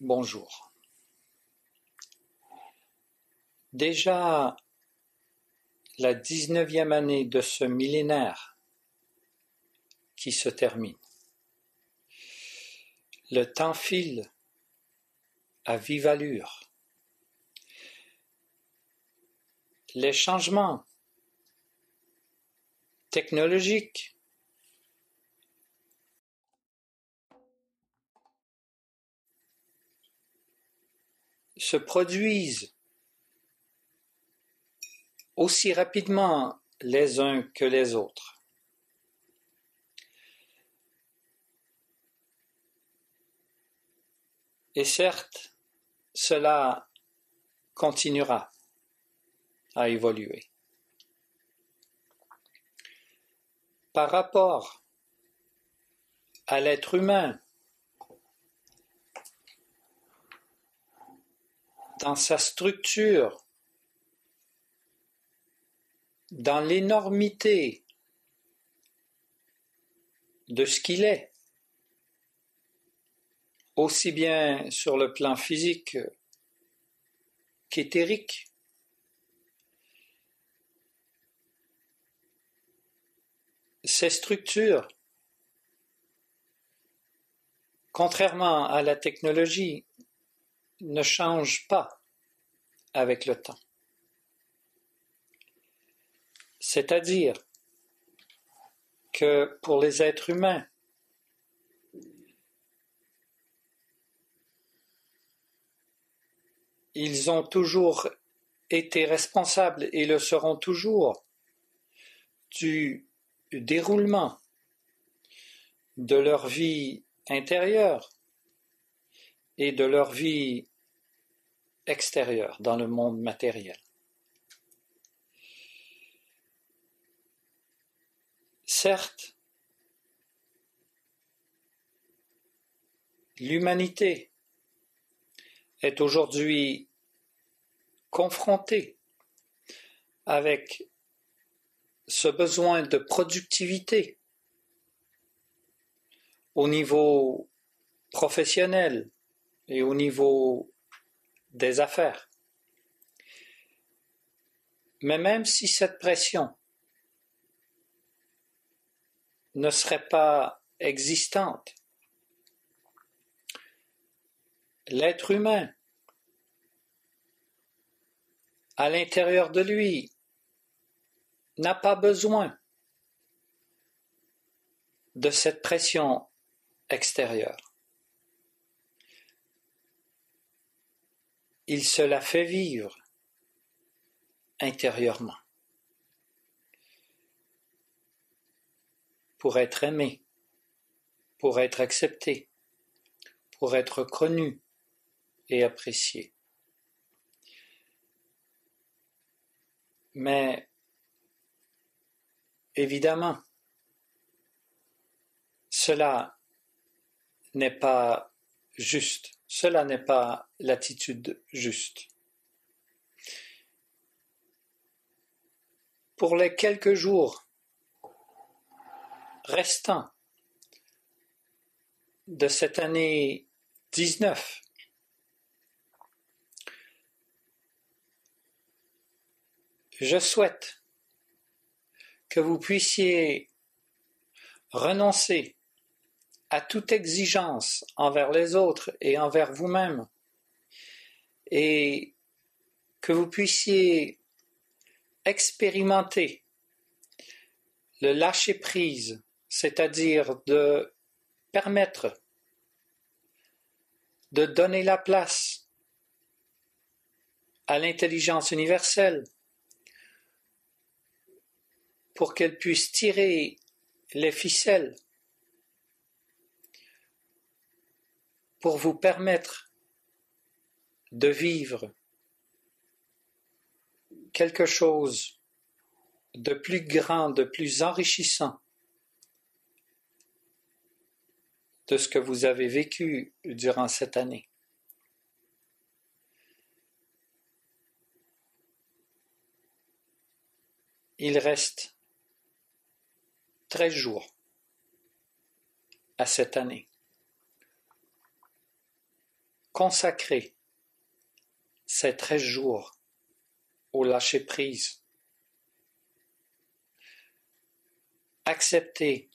Bonjour. Déjà la 19e année de ce millénaire qui se termine. Le temps file à vive allure. Les changements technologiques se produisent aussi rapidement les uns que les autres. Et certes, cela continuera à évoluer. Par rapport à l'être humain, dans sa structure, dans l'énormité de ce qu'il est, aussi bien sur le plan physique qu'éthérique, ces structures, contrairement à la technologie, ne changent pas avec le temps. C'est-à-dire que pour les êtres humains, ils ont toujours été responsables et le seront toujours du déroulement de leur vie intérieure et de leur vie extérieure dans le monde matériel. Certes, l'humanité est aujourd'hui confrontée avec ce besoin de productivité au niveau professionnel et au niveau des affaires. Mais même si cette pression ne serait pas existante, l'être humain, à l'intérieur de lui, n'a pas besoin de cette pression extérieure. Il se la fait vivre intérieurement pour être aimé, pour être accepté, pour être connu et apprécié. Mais évidemment, cela n'est pas juste, cela n'est pas l'attitude juste. Pour les quelques jours restants de cette année 19, je souhaite que vous puissiez renoncer à toute exigence envers les autres et envers vous-même, et que vous puissiez expérimenter le lâcher-prise, c'est-à-dire de permettre de donner la place à l'intelligence universelle pour qu'elle puisse tirer les ficelles pour vous permettre de vivre quelque chose de plus grand, de plus enrichissant de ce que vous avez vécu durant cette année. Il reste 13 jours à cette année. consacrez ces 13 jours au lâcher-prise. Acceptez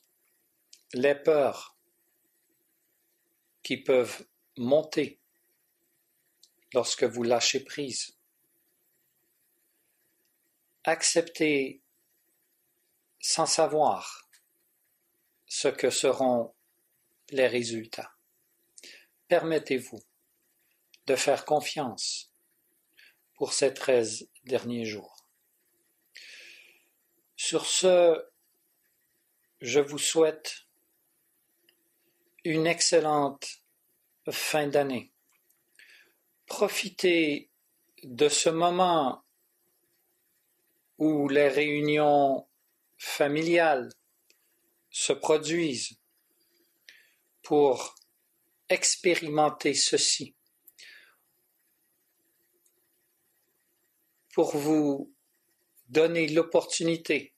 les peurs qui peuvent monter lorsque vous lâchez prise. Acceptez sans savoir ce que seront les résultats. Permettez-vous de faire confiance pour ces 13 derniers jours. Sur ce, je vous souhaite une excellente fin d'année. Profitez de ce moment où les réunions familiales se produisent pour expérimenter ceci, pour vous donner l'opportunité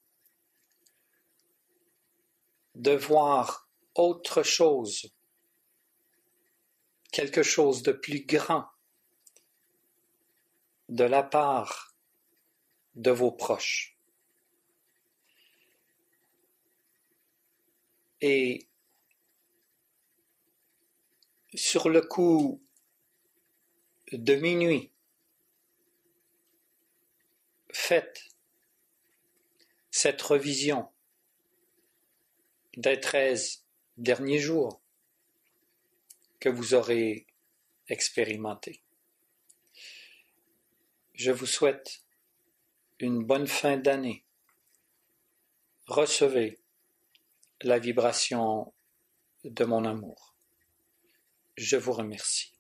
de voir autre chose, quelque chose de plus grand de la part de vos proches. Et sur le coup de minuit, faites cette revision des 13 derniers jours que vous aurez expérimentés. Je vous souhaite une bonne fin d'année. Recevez la vibration de mon amour. Je vous remercie.